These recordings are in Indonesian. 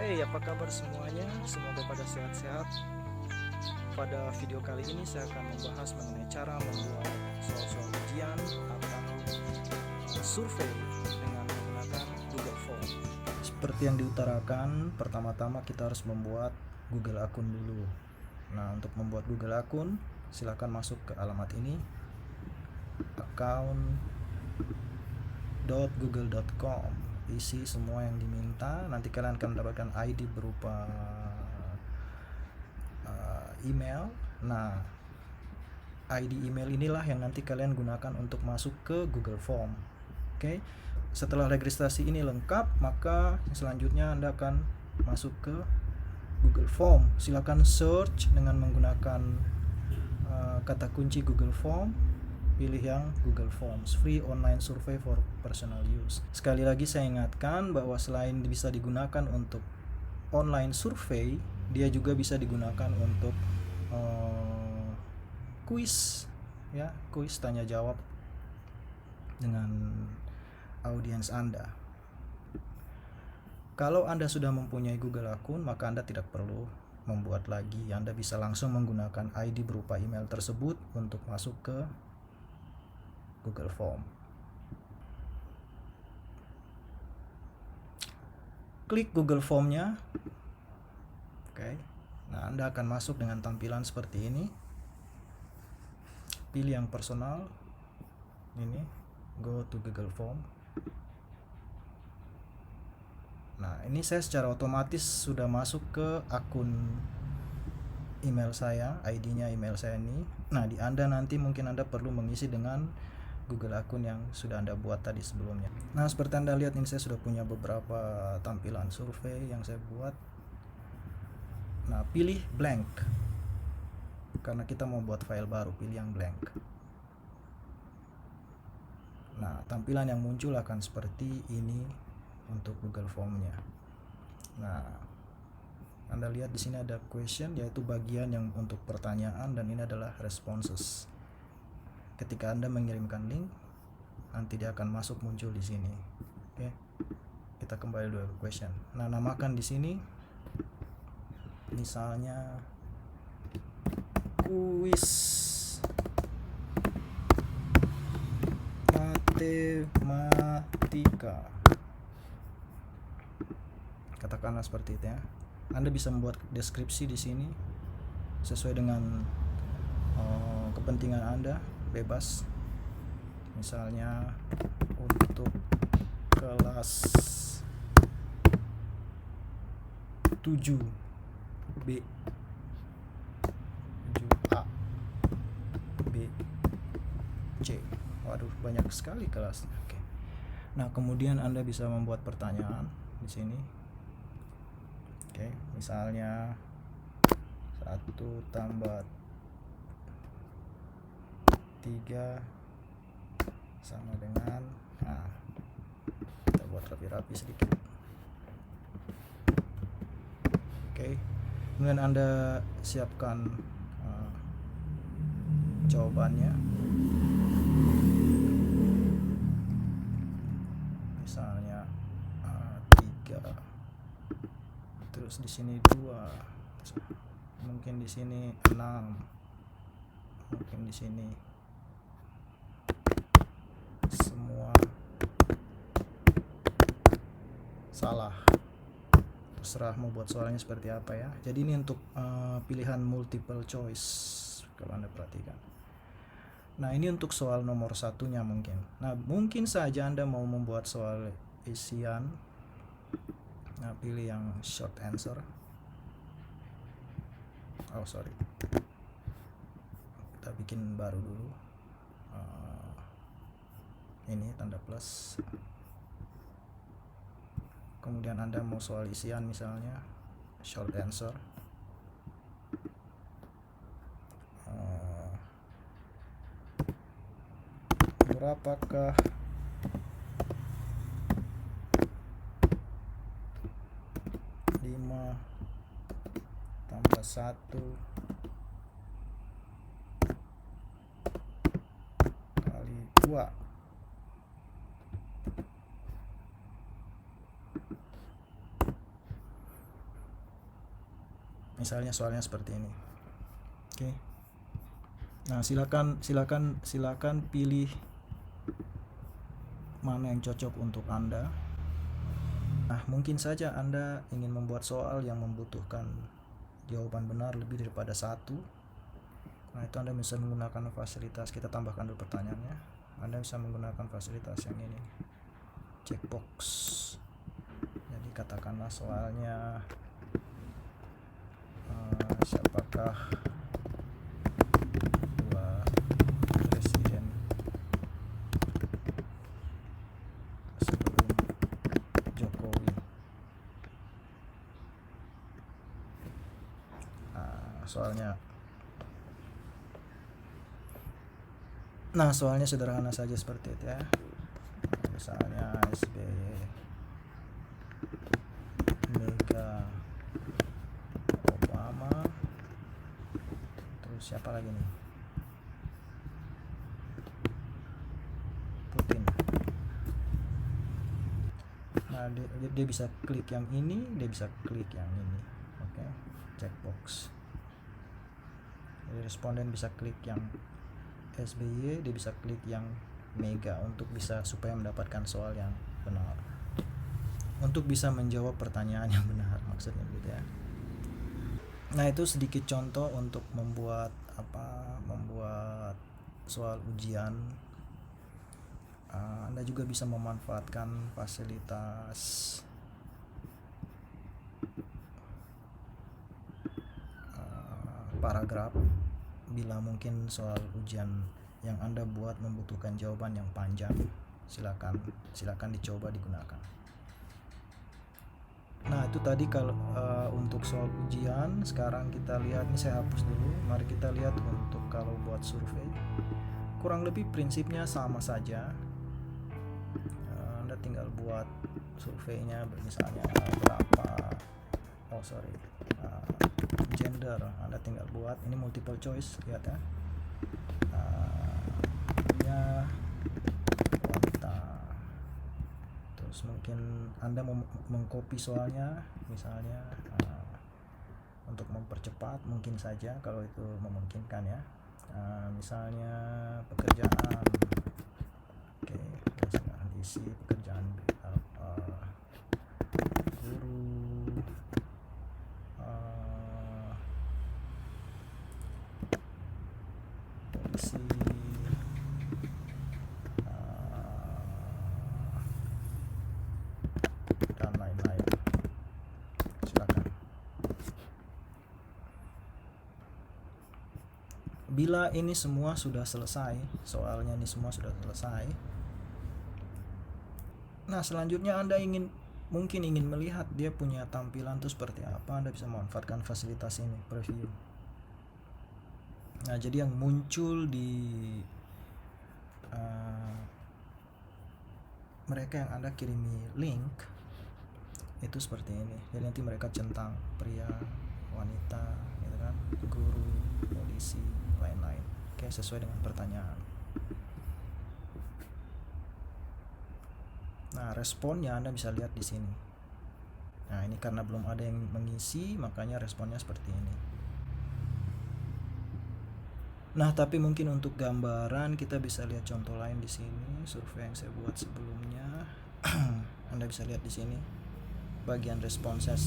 Hey, apa kabar semuanya? Semoga pada sehat-sehat. Pada video kali ini saya akan membahas mengenai cara membuat soal-soal ujian atau survei dengan menggunakan Google Form. Seperti yang diutarakan, pertama-tama kita harus membuat Google akun dulu. Nah, untuk membuat Google akun, silakan masuk ke alamat ini, account.google.com. Isi semua yang diminta. Nanti kalian akan mendapatkan ID berupa email. Nah, ID email inilah yang nanti kalian gunakan untuk masuk ke Google Form. Oke. Setelah registrasi ini lengkap, maka selanjutnya Anda akan masuk ke Google Form. Silakan search dengan menggunakan kata kunci Google Form. Pilih yang Google Forms, free online survey for personal use. Sekali lagi saya ingatkan bahwa selain bisa digunakan untuk online survei, dia juga bisa digunakan untuk kuis, ya, kuis tanya jawab dengan audiens Anda. Kalau Anda sudah mempunyai Google akun, maka Anda tidak perlu membuat lagi. Anda bisa langsung menggunakan ID berupa email tersebut untuk masuk ke Google Form. Klik Google Formnya. Oke. Nah, Anda akan masuk dengan tampilan seperti ini. Pilih yang personal. Ini, go to Google Form. Nah, ini saya secara otomatis sudah masuk ke akun email saya, ID-nya email saya ini. Nah, di Anda nanti mungkin Anda perlu mengisi dengan Google akun yang sudah Anda buat tadi sebelumnya. Nah, seperti Anda lihat ini saya sudah punya beberapa tampilan survei yang saya buat. Nah, pilih blank. Karena kita mau buat file baru, pilih yang blank. Nah, tampilan yang muncul akan seperti ini untuk Google Form-nya. Nah, Anda lihat di sini ada question, yaitu bagian yang untuk pertanyaan, dan ini adalah responses. Ketika Anda mengirimkan link, nanti dia akan masuk muncul di sini. Oke. Kita kembali dulu ke question. Nah, namakan di sini misalnya kuis matematika. Katakanlah seperti itu ya. Anda bisa membuat deskripsi di sini sesuai dengan kepentingan Anda, bebas. Misalnya untuk kelas 7B, 7A, B, C. Waduh, banyak sekali kelas. Oke. Nah, kemudian Anda bisa membuat pertanyaan di sini. Oke, misalnya 1 tambah 3 sama dengan, nah, kita buat rapi-rapi sedikit. Oke. Kemudian Anda siapkan jawabannya. Misalnya 3. Terus di sini 2. Mungkin di sini 6. Mungkin di sini semua salah. Terserah mau buat soalnya seperti apa ya. Jadi ini untuk pilihan multiple choice kalau Anda perhatikan. Nah, ini untuk soal nomor satunya mungkin. Nah, mungkin saja Anda mau membuat soal isian. Nah, pilih yang short answer. Oh, sorry. Kita bikin baru dulu. Ini tanda plus. Kemudian Anda mau soal isian misalnya short answer. Berapakah lima tambah 1 kali 2? Misalnya soalnya seperti ini. Oke. Nah, silakan pilih mana yang cocok untuk Anda. Nah, mungkin saja Anda ingin membuat soal yang membutuhkan jawaban benar lebih daripada satu. Nah, itu Anda bisa menggunakan fasilitas, kita tambahkan dulu pertanyaannya. Anda bisa menggunakan fasilitas yang ini, checkbox. Jadi katakanlah soalnya siapakah dua presiden sebelum Jokowi? Soalnya sederhana saja seperti itu ya. Misalnya SBY, Mega, Obama, terus siapa lagi nih? Putin. Nah, dia bisa klik yang ini, dia bisa klik yang ini. Oke, checkbox. Jadi responden bisa klik yang SBY, dia bisa klik yang Mega untuk bisa supaya mendapatkan soal yang benar, untuk bisa menjawab pertanyaan yang benar, maksudnya gitu ya. Nah, itu sedikit contoh untuk membuat soal ujian. Anda juga bisa memanfaatkan fasilitas paragraf bila mungkin soal ujian yang Anda buat membutuhkan jawaban yang panjang. Silakan dicoba digunakan. Nah, itu tadi kalau untuk soal ujian. Sekarang kita lihat, ini saya hapus dulu. Mari kita lihat untuk kalau buat survei. Kurang lebih prinsipnya sama saja. Anda tinggal buat surveinya, misalnya gender. Anda tinggal buat, ini multiple choice, lihat ya. Wanita. Terus mungkin Anda mau mengcopy soalnya, misalnya untuk mempercepat mungkin saja kalau itu memungkinkan ya. Misalnya pekerjaan. Oke, isi pekerjaan guru, polisi, dan lain-lain. Silakan. Bila ini semua sudah selesai, soalnya ini semua sudah selesai. Nah, selanjutnya Anda mungkin ingin melihat dia punya tampilan itu seperti apa. Anda bisa memanfaatkan fasilitas ini, preview. Nah, jadi yang muncul di mereka yang Anda kirimi link itu seperti ini. Jadi nanti mereka centang pria, wanita, gitu kan, guru, polisi, lain-lain. Oke, sesuai dengan pertanyaan. Nah, responnya Anda bisa lihat di sini. Nah, ini karena belum ada yang mengisi, makanya responnya seperti ini. Nah, tapi mungkin untuk gambaran kita bisa lihat contoh lain di sini, survei yang saya buat sebelumnya. Anda bisa lihat di sini bagian responsnya.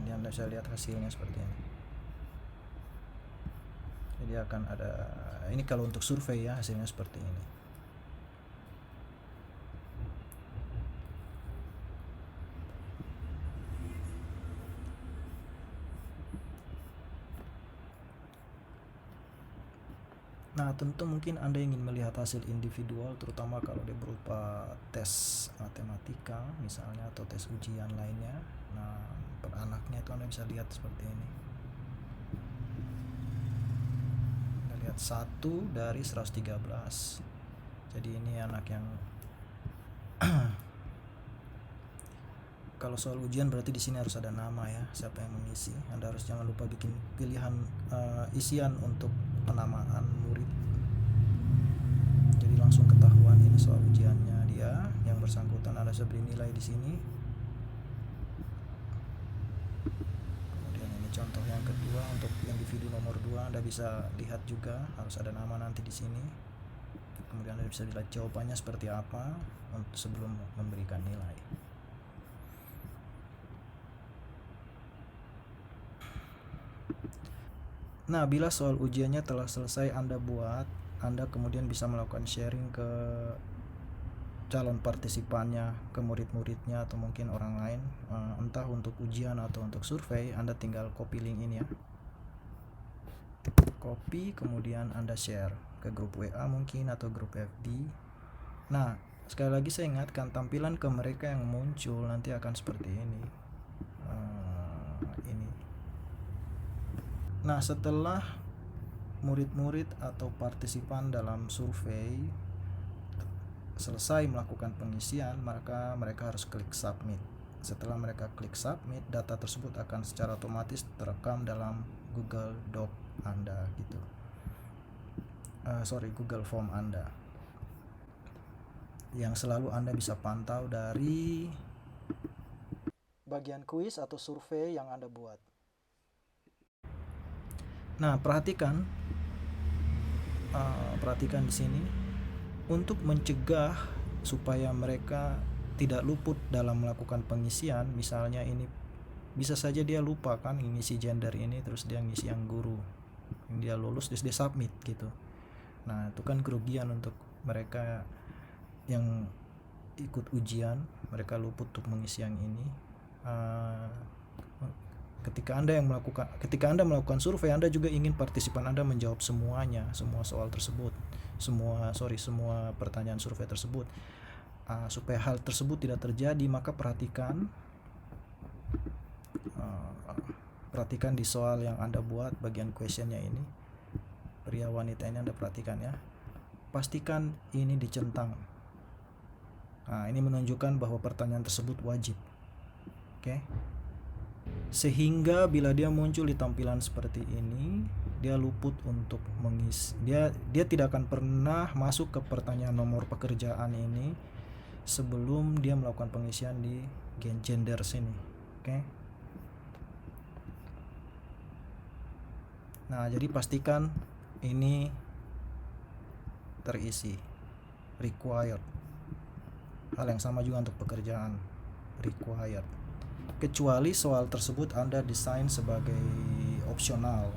Ini Anda bisa lihat hasilnya seperti ini. Jadi akan ada, ini kalau untuk survei ya, hasilnya seperti ini. Nah, tentu mungkin Anda ingin melihat hasil individual, terutama kalau dia berupa tes matematika misalnya, atau tes ujian lainnya. Nah, per anaknya itu Anda bisa lihat seperti ini. Anda lihat 1 dari 113. Jadi ini anak yang kalau soal ujian berarti di sini harus ada nama ya, siapa yang mengisi. Anda harus jangan lupa bikin pilihan isian untuk penamaan murid. Jadi langsung ketahuan ini soal ujiannya dia yang bersangkutan. Anda bisa beri nilai di sini. yang kedua, untuk individu nomor 2 Anda bisa lihat juga harus ada nama nanti di sini. Kemudian Anda bisa lihat jawabannya seperti apa sebelum memberikan nilai. Nah, bila soal ujiannya telah selesai Anda buat, Anda kemudian bisa melakukan sharing ke calon partisipannya, ke murid-muridnya atau mungkin orang lain, entah untuk ujian atau untuk survei. Anda tinggal copy link ini ya, copy, kemudian Anda share ke grup WA mungkin atau grup FB. Nah, sekali lagi saya ingatkan, tampilan ke mereka yang muncul nanti akan seperti ini. Nah, setelah murid-murid atau partisipan dalam survei selesai melakukan pengisian, maka mereka harus klik submit. Setelah mereka klik submit, data tersebut akan secara otomatis terekam dalam Google Doc Anda gitu. Google Form Anda, yang selalu Anda bisa pantau dari bagian kuis atau survei yang Anda buat. Nah, perhatikan di sini, untuk mencegah supaya mereka tidak luput dalam melakukan pengisian. Misalnya ini bisa saja dia lupa kan ngisi gender ini, terus dia ngisi yang guru, dia lulus terus dia submit gitu. Nah, itu kan kerugian untuk mereka yang ikut ujian, mereka luput untuk mengisi yang ini. Ketika Anda melakukan survei, Anda juga ingin partisipan Anda menjawab semuanya, semua soal tersebut, semua pertanyaan survei tersebut. Supaya hal tersebut tidak terjadi, maka perhatikan di soal yang Anda buat, bagian questionnya ini, pria wanita ini Anda perhatikan ya. Pastikan ini dicentang. Nah, ini menunjukkan bahwa pertanyaan tersebut wajib. Oke. Sehingga bila dia muncul di tampilan seperti ini, dia luput untuk mengisi. Dia tidak akan pernah masuk ke pertanyaan nomor pekerjaan ini sebelum dia melakukan pengisian di gender sini. Oke. Nah, jadi pastikan ini terisi. Required. Hal yang sama juga untuk pekerjaan, required. Kecuali soal tersebut Anda desain sebagai opsional,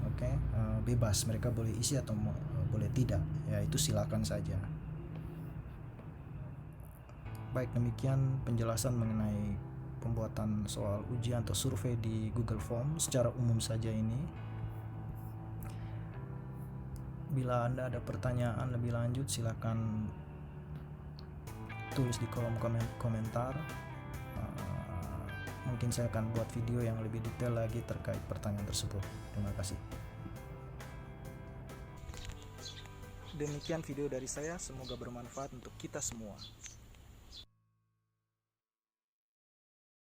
oke, bebas, mereka boleh isi atau boleh tidak, ya itu silakan saja. Baik, demikian penjelasan mengenai pembuatan soal ujian atau survei di Google Form secara umum saja ini. Bila Anda ada pertanyaan lebih lanjut, silakan tulis di kolom komentar. Mungkin saya akan buat video yang lebih detail lagi terkait pertanyaan tersebut. Terima kasih. Demikian video dari saya, semoga bermanfaat untuk kita semua.